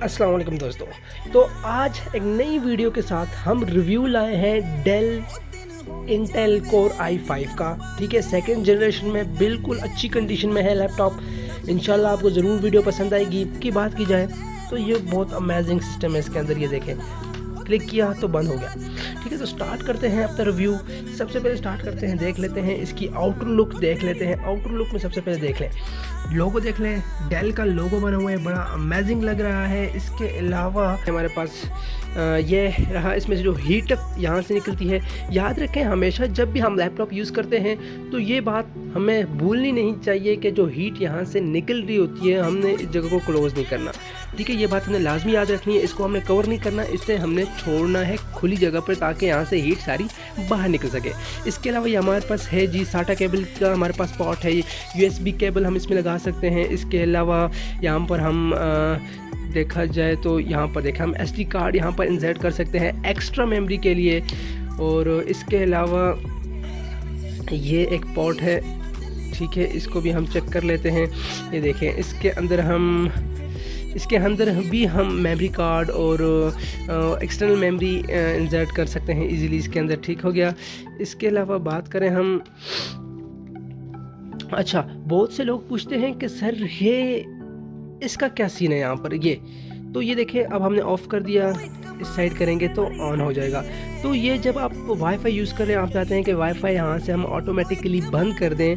अस्सलाम वालेकुम दोस्तों। तो आज एक नई वीडियो के साथ हम रिव्यू लाए हैं डेल इंटेल कोर i5 का। ठीक है, सेकंड जनरेशन में बिल्कुल अच्छी कंडीशन में है लैपटॉप। इंशाल्लाह आपको ज़रूर वीडियो पसंद आएगी। की बात की जाए तो ये बहुत अमेजिंग सिस्टम है। इसके अंदर ये देखें, क्लिक किया तो बंद हो गया। ठीक है, तो स्टार्ट करते हैं अपना रिव्यू। सबसे पहले स्टार्ट करते हैं, देख लेते हैं इसकी आउटर लुक देख लेते हैं। आउटर लुक में सबसे पहले देख लें, लोगो देख लें, डेल का लोगो बना हुआ है, बड़ा अमेजिंग लग रहा है। इसके अलावा हमारे पास ये रहा, इसमें से जो हीट यहाँ से निकलती है। याद रखें, हमेशा जब भी हम लैपटॉप यूज़ करते हैं तो ये बात हमें भूलनी नहीं चाहिए कि जो हीट यहाँ से निकल रही होती है, हमने इस जगह को क्लोज़ नहीं करना। ठीक है, ये बात हमने लाजमी याद रखनी है। इसको हमने कवर नहीं करना, इससे हमने छोड़ना है खुली जगह पर ताकि यहाँ से हीट सारी बाहर निकल सके। इसके अलावा ये हमारे पास है जी साटा केबल का हमारे पास पोर्ट है, USB केबल हम इसमें लगा सकते हैं। इसके अलावा यहाँ पर हम देखा जाए तो यहाँ पर देखें, हम SD कार्ड यहाँ पर इंसर्ट कर सकते हैं एक्स्ट्रा मेमोरी के लिए। और इसके अलावा ये एक पोर्ट है, ठीक है, इसको भी हम चेक कर लेते हैं। ये देखें, इसके अंदर भी हम मेमोरी कार्ड और एक्सटर्नल मेमोरी इंसर्ट कर सकते हैं इजीली इसके अंदर। ठीक हो गया। इसके अलावा बात करें हम, अच्छा, बहुत से लोग पूछते हैं कि सर ये इसका क्या सीन है यहाँ पर। ये ये देखिए, अब हमने ऑफ़ कर दिया, इस साइड करेंगे तो ऑन हो जाएगा। तो ये जब आप वाईफाई यूज़ कर रहे हैं, आप चाहते हैं कि वाईफाई यहाँ से हम ऑटोमेटिकली बंद कर दें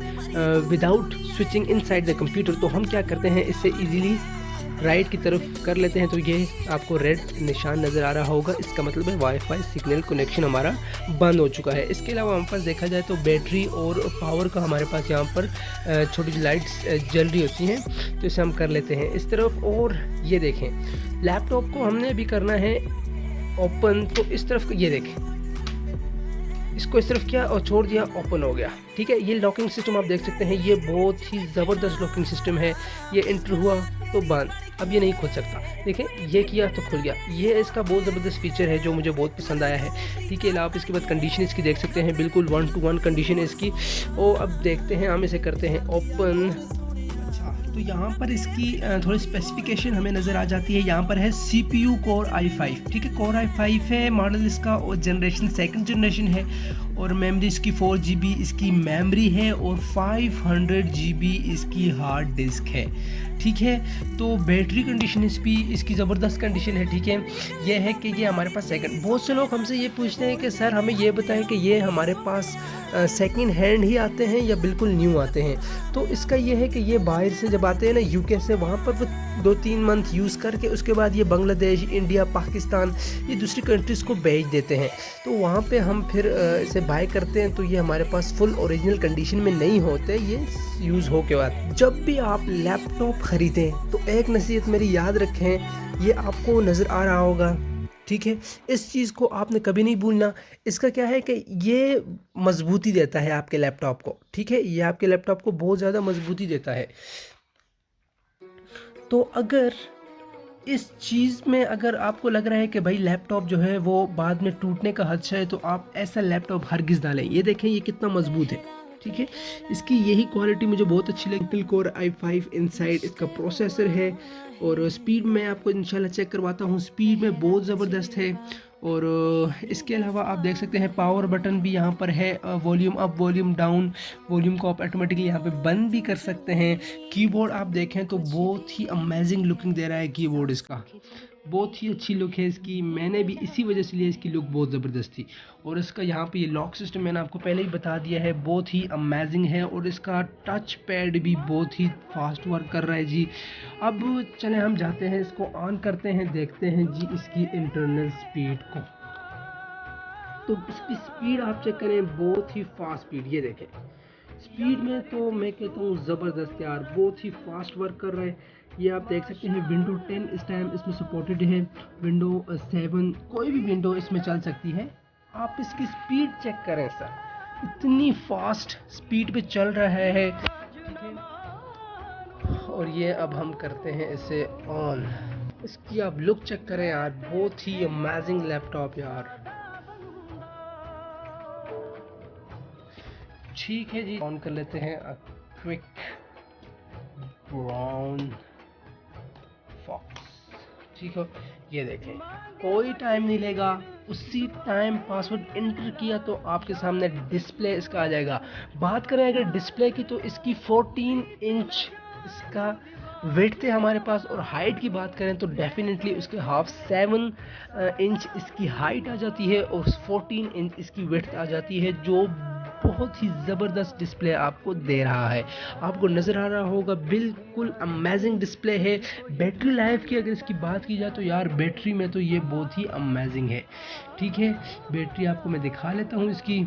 without switching inside the computer, तो हम क्या करते हैं, इससे इजीली राइट की तरफ कर लेते हैं। तो ये आपको रेड निशान नज़र आ रहा होगा, इसका मतलब है वाईफाई सिग्नल कनेक्शन हमारा बंद हो चुका है। इसके अलावा हमारे पास देखा जाए तो बैटरी और पावर का हमारे पास यहाँ पर छोटी सी लाइट्स जल रही होती हैं, तो इसे हम कर लेते हैं इस तरफ। और ये देखें, लैपटॉप को हमने भी करना है ओपन, तो इस तरफ ये देखें, इसको इस तरफ किया और छोड़ दिया, ओपन हो गया। ठीक है, ये लॉकिंग सिस्टम आप देख सकते हैं, ये बहुत ही ज़बरदस्त लॉकिंग सिस्टम है। ये एंटर हुआ तो बंद, अब ये नहीं खुल सकता। देखें, ये किया तो खुल गया। ये इसका बहुत ज़बरदस्त फीचर है जो मुझे बहुत पसंद आया है। ठीक है, आप इसके बाद कंडीशन इसकी देख सकते हैं, बिल्कुल 1 to 1 कंडीशन है इसकी। और अब देखते हैं, हम इसे करते हैं ओपन। तो यहाँ पर इसकी थोड़ी स्पेसिफिकेशन हमें नज़र आ जाती है। यहाँ पर है CPU कोर i5, ठीक है, कोर i5 है मॉडल इसका, और जनरेशन सेकंड जनरेशन है। और मेमोरी इसकी 4 GB इसकी मेमोरी है, और 500 GB इसकी हार्ड डिस्क है। ठीक है, तो बैटरी कंडीशन इसकी ज़बरदस्त कंडीशन है। ठीक है, यह है कि ये हमारे पास सेकंड, बहुत से लोग हमसे ये पूछते हैं कि सर हमें ये बताएं कि ये हमारे पास सेकंड हैंड ही आते हैं या बिल्कुल न्यू आते हैं। तो इसका ये है कि ये बाहर से जब आते हैं ना, UK से, वहाँ पर वो 2-3 मंथ यूज़ करके उसके बाद ये बांग्लादेश, इंडिया, पाकिस्तान, ये दूसरी कंट्रीज़ को भेज देते हैं। तो वहाँ पे हम फिर इसे बाय करते हैं, तो ये हमारे पास फुल ओरिजिनल कंडीशन में नहीं होते ये यूज़ हो के बाद। जब भी आप लैपटॉप ख़रीदें तो एक नसीहत मेरी याद रखें, ये आपको नज़र आ रहा होगा, ठीक है, इस चीज़ को आपने कभी नहीं भूलना। इसका क्या है कि ये मजबूती देता है आपके लैपटॉप को। ठीक है, ये आपके लैपटॉप को बहुत ज़्यादा मजबूती देता है। तो अगर इस चीज़ में अगर आपको लग रहा है कि भाई लैपटॉप जो है वो बाद में टूटने का खदशा है, तो आप ऐसा लैपटॉप हरगिज़ ना लें। ये देखें, ये कितना मजबूत है। ठीक है, इसकी यही क्वालिटी मुझे बहुत अच्छी लगी। इंटेल कोर i5 इनसाइड इसका प्रोसेसर है, और स्पीड मैं आपको इंशाल्लाह चेक करवाता हूँ, स्पीड में बहुत ज़बरदस्त है। और इसके अलावा आप देख सकते हैं पावर बटन भी यहाँ पर है, volume up, volume down, volume को आप ऑटोमेटिकली यहाँ पे बंद भी कर सकते हैं। कीबोर्ड आप देखें तो बहुत ही अमेजिंग लुकिंग दे रहा है कीबोर्ड इसका, बहुत ही अच्छी लुक है इसकी। मैंने भी इसी वजह से लिया, इसकी लुक बहुत ज़बरदस्त थी। और इसका यहाँ पे ये लॉक सिस्टम मैंने आपको पहले ही बता दिया है, बहुत ही अमेजिंग है। और इसका टच पैड भी बहुत ही फास्ट वर्क कर रहा है जी। अब चले हम जाते हैं, इसको ऑन करते हैं, देखते हैं जी इसकी इंटरनल स्पीड को। तो इसकी स्पीड आप चेक करें, बहुत ही फास्ट स्पीड। ये देखें, स्पीड में तो मैं कहता हूँ ज़बरदस्त यार, बहुत ही फास्ट वर्क कर रहा है। ये आप देख सकते हैं, विंडो 10 इस टाइम इसमें सपोर्टेड है, विंडो 7, कोई भी विंडो इसमें चल सकती है। आप इसकी स्पीड चेक करें सर, इतनी फास्ट स्पीड पे चल रहा है। ठीक है, और ये अब हम करते हैं इसे ऑन। इसकी आप लुक चेक करें यार, बहुत ही अमेजिंग लैपटॉप यार। ठीक है जी, ऑन कर लेते हैं क्विक ब्राउन फॉक्स। ठीक हो, ये देखें कोई टाइम नहीं लेगा, उसी टाइम पासवर्ड इंटर किया तो आपके सामने डिस्प्ले इसका आ जाएगा। बात करें अगर डिस्प्ले की तो इसकी 14 इंच इसका वेट थे हमारे पास, और हाइट की बात करें तो डेफिनेटली उसके हाफ 7 इंच इसकी हाइट आ जाती है और 14 इंच इसकी वेट आ जाती है, जो बहुत ही ज़बरदस्त डिस्प्ले आपको दे रहा है। आपको नज़र आ रहा होगा, बिल्कुल अमेजिंग डिस्प्ले है। बैटरी लाइफ की अगर इसकी बात की जाए तो यार बैटरी में तो ये बहुत ही अमेजिंग है। ठीक है, बैटरी आपको मैं दिखा लेता हूँ। इसकी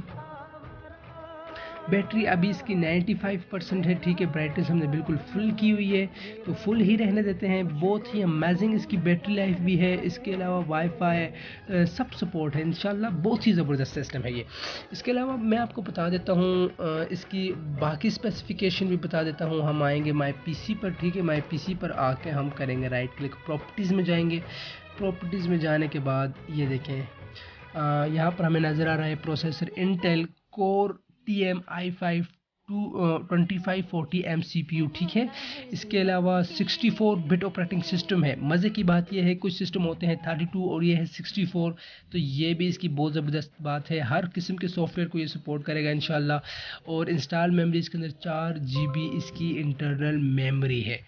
बैटरी अभी इसकी 95% है। ठीक है, ब्राइटनेस हमने बिल्कुल फुल की हुई है, तो फुल ही रहने देते हैं। बहुत ही अमेजिंग इसकी बैटरी लाइफ भी है। इसके अलावा वाईफाई सब सपोर्ट है इंशाल्लाह, बहुत ही ज़बरदस्त सिस्टम है ये। इसके अलावा मैं आपको बता देता हूँ इसकी बाकी स्पेसिफिकेशन भी बता देता हूँ। हम आएंगे माई पीसी पर। ठीक है, माई पीसी पर आके हम करेंगे राइट क्लिक, प्रॉपर्टीज़ में जाएंगे। प्रॉपर्टीज़ में जाने के बाद ये देखें यहाँ पर हमें नज़र आ रहा है processor Intel core TM-i5 2540 CPU। ठीक है, इसके अलावा 64 बिट ऑपरेटिंग सिस्टम है। मज़े की बात यह है कुछ सिस्टम होते हैं 32 और ये है 64, तो ये भी इसकी बहुत ज़बरदस्त बात है। हर किस्म के सॉफ्टवेयर को ये सपोर्ट करेगा इंशाल्लाह। और इंस्टॉल मेमोरी इसके अंदर 4 GB इसकी इंटरनल मेमोरी है।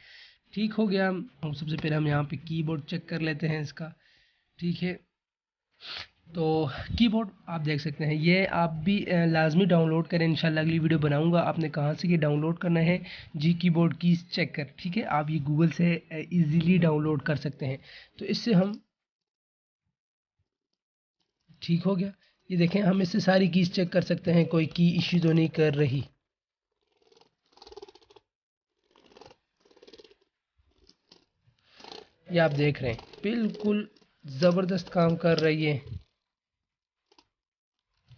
ठीक हो गया। हम सबसे पहले हम यहाँ पे कीबोर्ड चेक कर लेते हैं इसका। ठीक है, तो कीबोर्ड आप देख सकते हैं, ये आप भी लाजमी डाउनलोड करें। इंशाल्लाह अगली वीडियो बनाऊंगा आपने कहाँ से ये डाउनलोड करना है। जी कीबोर्ड कीज चेक कर। ठीक है, आप ये गूगल से इजीली डाउनलोड कर सकते हैं। तो इससे हम, ठीक हो गया, ये देखें हम इससे सारी कीज चेक कर सकते हैं, कोई की इश्यू तो नहीं कर रही। ये आप देख रहे हैं बिल्कुल ज़बरदस्त काम कर रही है।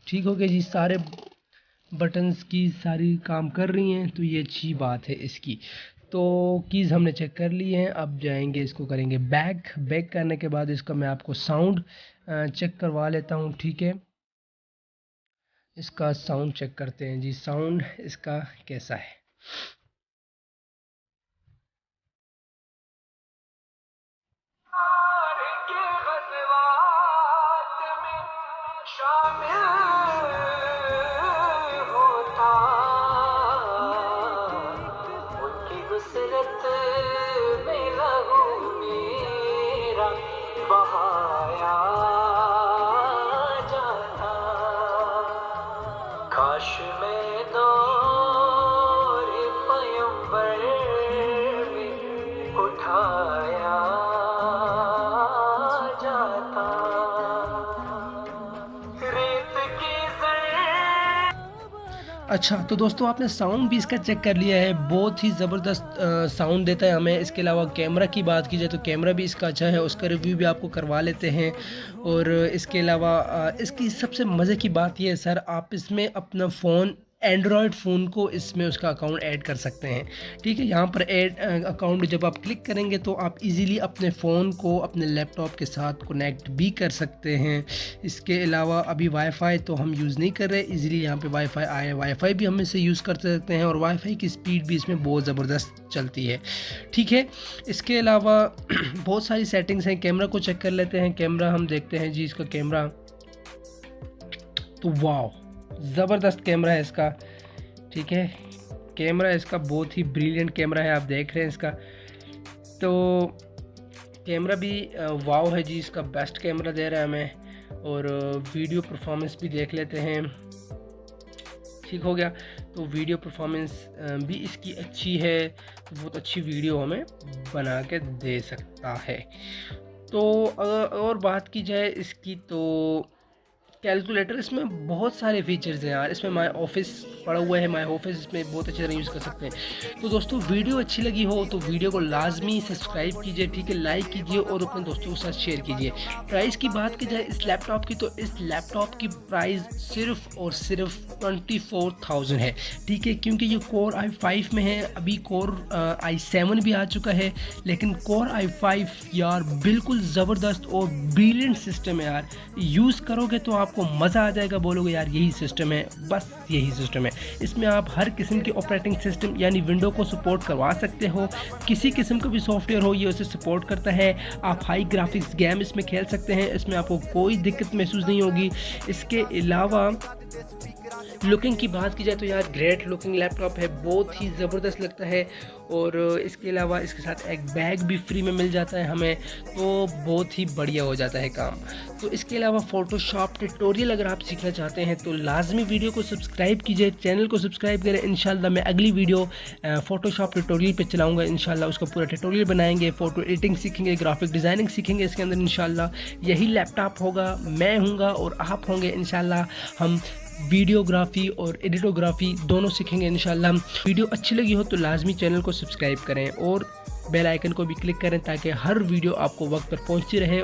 ठीक हो गया जी, सारे बटन्स की सारी काम कर रही हैं, तो ये अच्छी बात है इसकी। तो कीज़ हमने चेक कर ली हैं। अब जाएंगे इसको करेंगे बैक। बैक करने के बाद इसका मैं आपको साउंड चेक करवा लेता हूँ। ठीक है, इसका साउंड चेक करते हैं जी, साउंड इसका कैसा है। काश मैं दौर पयंबर में उठाया जाता, रेत की अच्छा, तो दोस्तों आपने साउंड भी इसका चेक कर लिया है, बहुत ही ज़बरदस्त साउंड देता है हमें। इसके अलावा कैमरा की बात की जाए तो कैमरा भी इसका अच्छा है, उसका रिव्यू भी आपको करवा लेते हैं। और इसके अलावा इसकी सबसे मज़े की बात यह है सर, आप इसमें अपना फ़ोन एंड्रॉयड फ़ोन को इसमें उसका अकाउंट ऐड कर सकते हैं। ठीक है, यहाँ पर ऐड अकाउंट जब आप क्लिक करेंगे तो आप इजीली अपने फ़ोन को अपने लैपटॉप के साथ कनेक्ट भी कर सकते हैं। इसके अलावा अभी वाईफाई तो हम यूज़ नहीं कर रहे, इजीली यहाँ पे वाईफाई आया, वाईफाई भी हम इसे यूज़ कर सकते हैं और वाईफाई की स्पीड भी इसमें बहुत ज़बरदस्त चलती है। ठीक है, इसके अलावा बहुत सारी सेटिंग्स हैं। कैमरा को चेक कर लेते हैं। कैमरा हम देखते हैं जी, इसका कैमरा तो वाह ज़बरदस्त कैमरा है इसका। ठीक है, कैमरा इसका बहुत ही ब्रिलियंट कैमरा है, आप देख रहे हैं इसका। तो कैमरा भी वाव है जी, इसका बेस्ट कैमरा दे रहा है हमें। और वीडियो परफॉर्मेंस भी देख लेते हैं। ठीक हो गया, तो वीडियो परफॉर्मेंस भी इसकी अच्छी है, बहुत अच्छी वीडियो हमें बना के दे सकता है। तो और बात की जाए इसकी, तो कैलकुलेटर, इसमें बहुत सारे फीचर्स हैं यार। इसमें माई ऑफिस पड़ा हुआ है, माई ऑफिस इसमें बहुत अच्छी तरह यूज़ कर सकते हैं। तो दोस्तों वीडियो अच्छी लगी हो तो वीडियो को लाजमी सब्सक्राइब कीजिए। ठीक है, लाइक कीजिए और अपने दोस्तों के साथ शेयर कीजिए। प्राइस की बात की जाए इस लैपटॉप की, तो इस लैपटॉप की प्राइस सिर्फ और सिर्फ 24,000 है। ठीक है, क्योंकि ये कोर i5 में है, अभी कोर i7 भी आ चुका है, लेकिन कोर i5 यार बिल्कुल ज़बरदस्त और ब्रिलियंट सिस्टम है यार। यूज़ करोगे तो आप आपको मज़ा आ जाएगा, बोलोगे यार यही सिस्टम है, बस यही सिस्टम है। इसमें आप हर किस्म की ऑपरेटिंग सिस्टम यानी विंडो को सपोर्ट करवा सकते हो, किसी किस्म का भी सॉफ्टवेयर हो ये उसे सपोर्ट करता है। आप हाई ग्राफिक्स गेम इसमें खेल सकते हैं, इसमें आपको कोई दिक्कत महसूस नहीं होगी। इसके अलावा लुकिंग की बात की जाए तो यार ग्रेट लुकिंग लैपटॉप है, बहुत ही ज़बरदस्त लगता है। और इसके अलावा इसके साथ एक बैग भी फ्री में मिल जाता है हमें, तो बहुत ही बढ़िया हो जाता है काम। तो इसके अलावा फ़ोटोशॉप ट्यूटोरियल अगर आप सीखना चाहते हैं तो लाजमी वीडियो को सब्सक्राइब कीजिए, चैनल को सब्सक्राइब करें। इंशाल्लाह मैं अगली वीडियो फ़ोटोशॉप ट्यूटोरियल पे चलाऊँगा, इंशाल्लाह उसका पूरा ट्यूटोरियल बनाएंगे, फ़ोटो एडिटिंग सीखेंगे, ग्राफिक डिज़ाइनिंग सीखेंगे इसके अंदर इंशाल्लाह। यही लैपटॉप होगा, मैं हूँगा और आप होंगे इंशाल्लाह। हम वीडियोग्राफी और एडिटोग्राफी दोनों सीखेंगे इंशाल्लाह। वीडियो अच्छी लगी हो तो लाजमी चैनल को सब्सक्राइब करें और बेल आइकन को भी क्लिक करें ताकि हर वीडियो आपको वक्त पर पहुंचती रहे